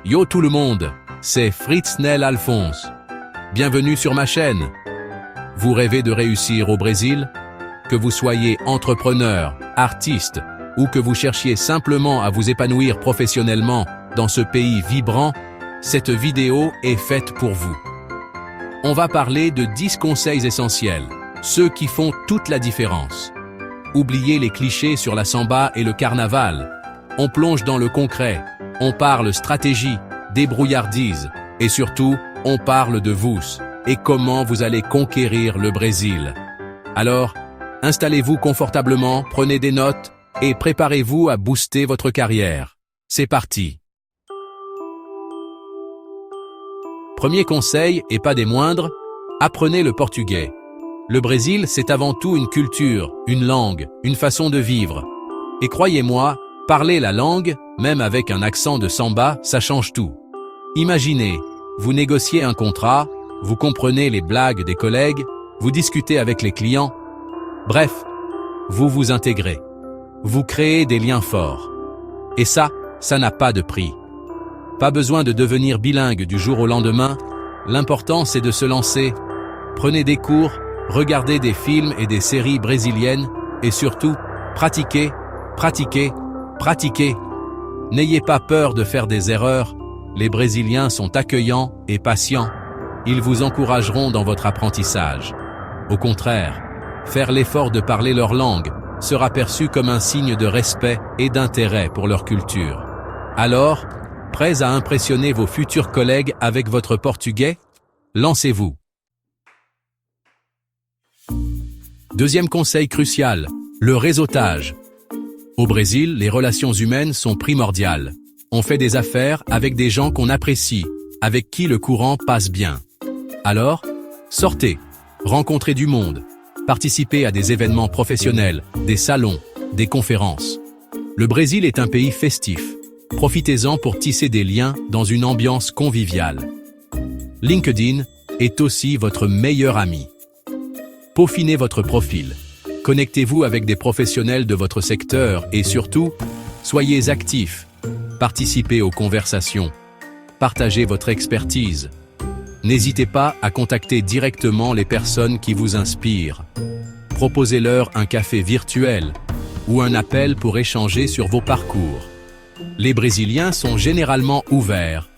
Yo tout le monde, c'est Fritz Nel Alphonse. Bienvenue sur ma chaîne. Vous rêvez de réussir au Brésil? Que vous soyez entrepreneur, artiste, ou que vous cherchiez simplement à vous épanouir professionnellement dans ce pays vibrant, cette vidéo est faite pour vous. On va parler de 10 conseils essentiels, ceux qui font toute la différence. Oubliez les clichés sur la samba et le carnaval. On plonge dans le concret, on parle stratégie, débrouillardise, et surtout, on parle de vous et comment vous allez conquérir le Brésil. Alors, installez-vous confortablement, prenez des notes et préparez-vous à booster votre carrière. C'est parti. Premier conseil, et pas des moindres, apprenez le portugais. Le Brésil, c'est avant tout une culture, une langue, une façon de vivre. Et croyez-moi, parler la langue, même avec un accent de samba, ça change tout. Imaginez, vous négociez un contrat, vous comprenez les blagues des collègues, vous discutez avec les clients. Bref, vous vous intégrez. Vous créez des liens forts. Et ça n'a pas de prix. Pas besoin de devenir bilingue du jour au lendemain. L'important, c'est de se lancer. Prenez des cours, regardez des films et des séries brésiliennes, et surtout, pratiquez, pratiquez, pratiquez. N'ayez pas peur de faire des erreurs. Les Brésiliens sont accueillants et patients. Ils vous encourageront dans votre apprentissage. Au contraire, faire l'effort de parler leur langue sera perçu comme un signe de respect et d'intérêt pour leur culture. Alors, prêts à impressionner vos futurs collègues avec votre portugais? Lancez-vous. Deuxième conseil crucial, le réseautage. Au Brésil, les relations humaines sont primordiales. On fait des affaires avec des gens qu'on apprécie, avec qui le courant passe bien. Alors, sortez, rencontrez du monde, participez à des événements professionnels, des salons, des conférences. Le Brésil est un pays festif. Profitez-en pour tisser des liens dans une ambiance conviviale. LinkedIn est aussi votre meilleur ami. Peaufinez votre profil. Connectez-vous avec des professionnels de votre secteur et surtout, soyez actifs. Participez aux conversations. Partagez votre expertise. N'hésitez pas à contacter directement les personnes qui vous inspirent. Proposez-leur un café virtuel ou un appel pour échanger sur vos parcours. Les Brésiliens sont généralement ouverts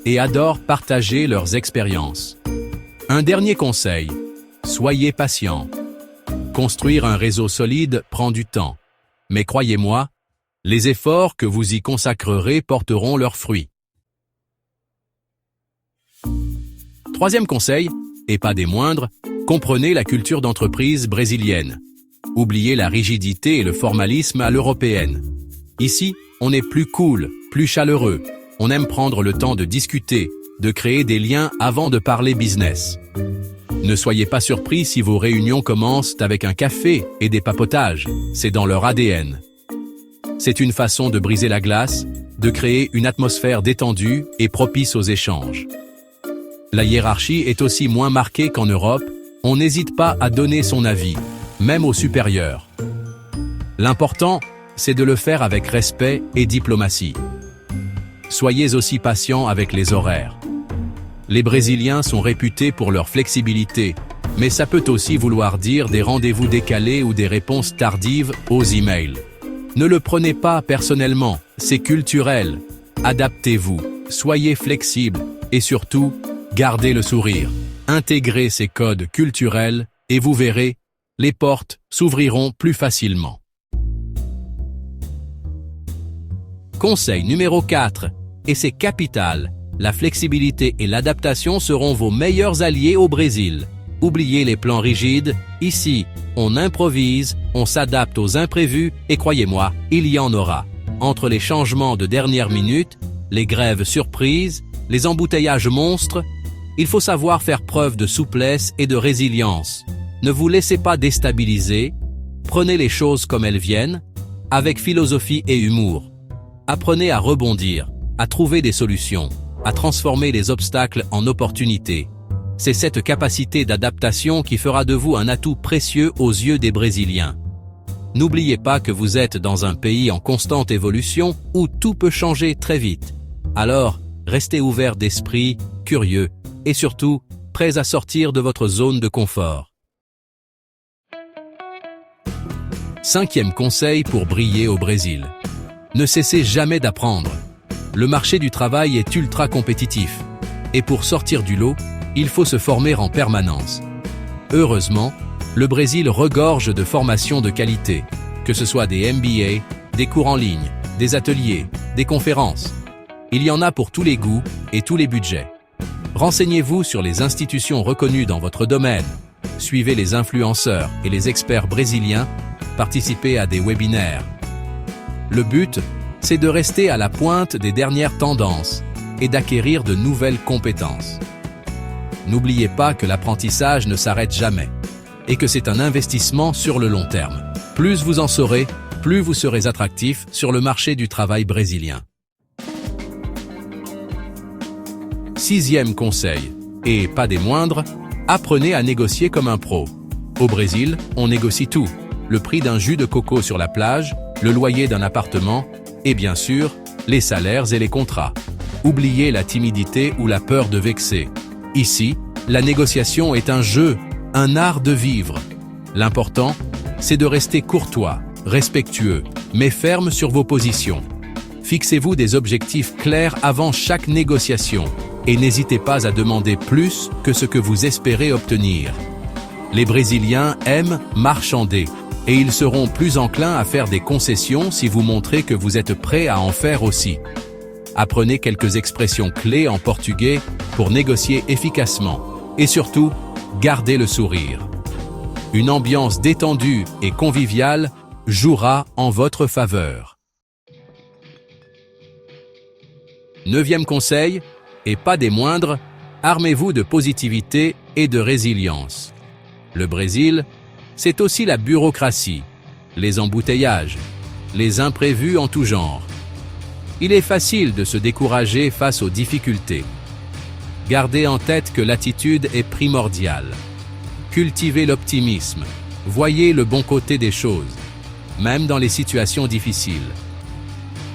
et adorent partager leurs expériences. Un dernier conseil, soyez patient. Construire un réseau solide prend du temps. Mais croyez-moi, les efforts que vous y consacrerez porteront leurs fruits. Troisième conseil, et pas des moindres, comprenez la culture d'entreprise brésilienne. Oubliez la rigidité et le formalisme à l'européenne. Ici, on est plus cool, plus chaleureux. On aime prendre le temps de discuter, de créer des liens avant de parler business. Ne soyez pas surpris si vos réunions commencent avec un café et des papotages, c'est dans leur ADN. C'est une façon de briser la glace, de créer une atmosphère détendue et propice aux échanges. La hiérarchie est aussi moins marquée qu'en Europe, on n'hésite pas à donner son avis, même aux supérieurs. L'important, c'est de le faire avec respect et diplomatie. Soyez aussi patient avec les horaires. Les Brésiliens sont réputés pour leur flexibilité, mais ça peut aussi vouloir dire des rendez-vous décalés ou des réponses tardives aux emails. Ne le prenez pas personnellement, c'est culturel. Adaptez-vous, soyez flexible et surtout, gardez le sourire. Intégrez ces codes culturels et vous verrez, les portes s'ouvriront plus facilement. Conseil numéro 4, et c'est capital. La flexibilité et l'adaptation seront vos meilleurs alliés au Brésil. Oubliez les plans rigides, ici, on improvise, on s'adapte aux imprévus et croyez-moi, il y en aura. Entre les changements de dernière minute, les grèves surprises, les embouteillages monstres, il faut savoir faire preuve de souplesse et de résilience. Ne vous laissez pas déstabiliser, prenez les choses comme elles viennent, avec philosophie et humour. Apprenez à rebondir, à trouver des solutions, à transformer les obstacles en opportunités. C'est cette capacité d'adaptation qui fera de vous un atout précieux aux yeux des Brésiliens. N'oubliez pas que vous êtes dans un pays en constante évolution où tout peut changer très vite. Alors, restez ouvert d'esprit, curieux, et surtout, prêts à sortir de votre zone de confort. 5e conseil pour briller au Brésil. Ne cessez jamais d'apprendre. Le marché du travail est ultra compétitif. Et pour sortir du lot, il faut se former en permanence. Heureusement, le Brésil regorge de formations de qualité, que ce soit des MBA, des cours en ligne, des ateliers, des conférences. Il y en a pour tous les goûts et tous les budgets. Renseignez-vous sur les institutions reconnues dans votre domaine. Suivez les influenceurs et les experts brésiliens. Participez à des webinaires. Le but, c'est de rester à la pointe des dernières tendances et d'acquérir de nouvelles compétences. N'oubliez pas que l'apprentissage ne s'arrête jamais et que c'est un investissement sur le long terme. Plus vous en saurez, plus vous serez attractif sur le marché du travail brésilien. 6e conseil, et pas des moindres, apprenez à négocier comme un pro. Au Brésil, on négocie tout. Le prix d'un jus de coco sur la plage, le loyer d'un appartement, et bien sûr, les salaires et les contrats. Oubliez la timidité ou la peur de vexer. Ici, la négociation est un jeu, un art de vivre. L'important, c'est de rester courtois, respectueux, mais ferme sur vos positions. Fixez-vous des objectifs clairs avant chaque négociation et n'hésitez pas à demander plus que ce que vous espérez obtenir. Les Brésiliens aiment marchander et ils seront plus enclins à faire des concessions si vous montrez que vous êtes prêt à en faire aussi. Apprenez quelques expressions clés en portugais pour négocier efficacement. Et surtout, gardez le sourire. Une ambiance détendue et conviviale jouera en votre faveur. 9e conseil, et pas des moindres, armez-vous de positivité et de résilience. Le Brésil, c'est aussi la bureaucratie, les embouteillages, les imprévus en tout genre. Il est facile de se décourager face aux difficultés. Gardez en tête que l'attitude est primordiale. Cultivez l'optimisme. Voyez le bon côté des choses, même dans les situations difficiles.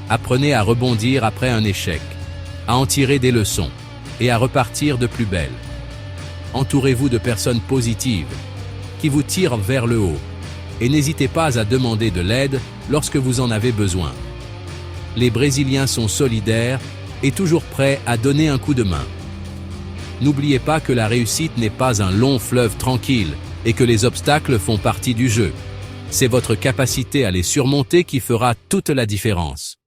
Apprenez à rebondir après un échec, à en tirer des leçons et à repartir de plus belle. Entourez-vous de personnes positives qui vous tirent vers le haut et n'hésitez pas à demander de l'aide lorsque vous en avez besoin. Les Brésiliens sont solidaires et toujours prêts à donner un coup de main. N'oubliez pas que la réussite n'est pas un long fleuve tranquille et que les obstacles font partie du jeu. C'est votre capacité à les surmonter qui fera toute la différence.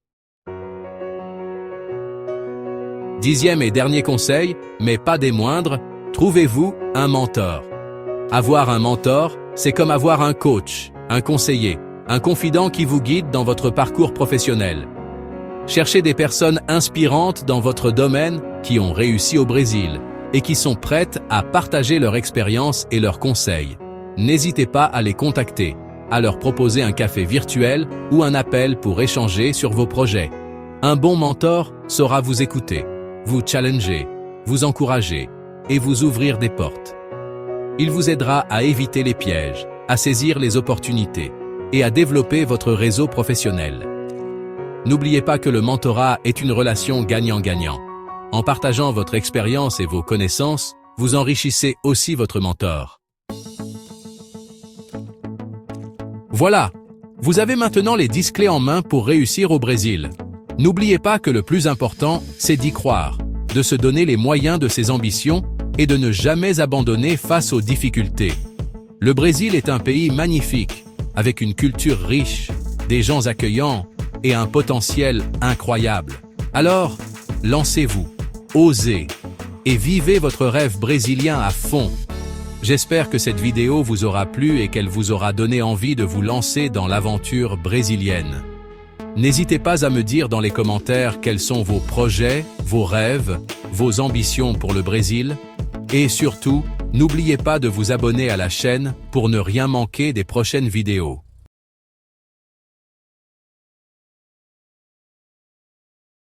10e et dernier conseil, mais pas des moindres, trouvez-vous un mentor. Avoir un mentor, c'est comme avoir un coach, un conseiller, un confident qui vous guide dans votre parcours professionnel. Cherchez des personnes inspirantes dans votre domaine qui ont réussi au Brésil et qui sont prêtes à partager leur expérience et leurs conseils. N'hésitez pas à les contacter, à leur proposer un café virtuel ou un appel pour échanger sur vos projets. Un bon mentor saura vous écouter, vous challenger, vous encourager et vous ouvrir des portes. Il vous aidera à éviter les pièges, à saisir les opportunités et à développer votre réseau professionnel. N'oubliez pas que le mentorat est une relation gagnant-gagnant. En partageant votre expérience et vos connaissances, vous enrichissez aussi votre mentor. Voilà, vous avez maintenant les 10 clés en main pour réussir au Brésil. N'oubliez pas que le plus important, c'est d'y croire, de se donner les moyens de ses ambitions et de ne jamais abandonner face aux difficultés. Le Brésil est un pays magnifique, avec une culture riche, des gens accueillants et un potentiel incroyable. Alors, lancez-vous, osez et vivez votre rêve brésilien à fond. J'espère que cette vidéo vous aura plu et qu'elle vous aura donné envie de vous lancer dans l'aventure brésilienne. N'hésitez pas à me dire dans les commentaires quels sont vos projets, vos rêves, vos ambitions pour le Brésil. Et surtout, n'oubliez pas de vous abonner à la chaîne pour ne rien manquer des prochaines vidéos.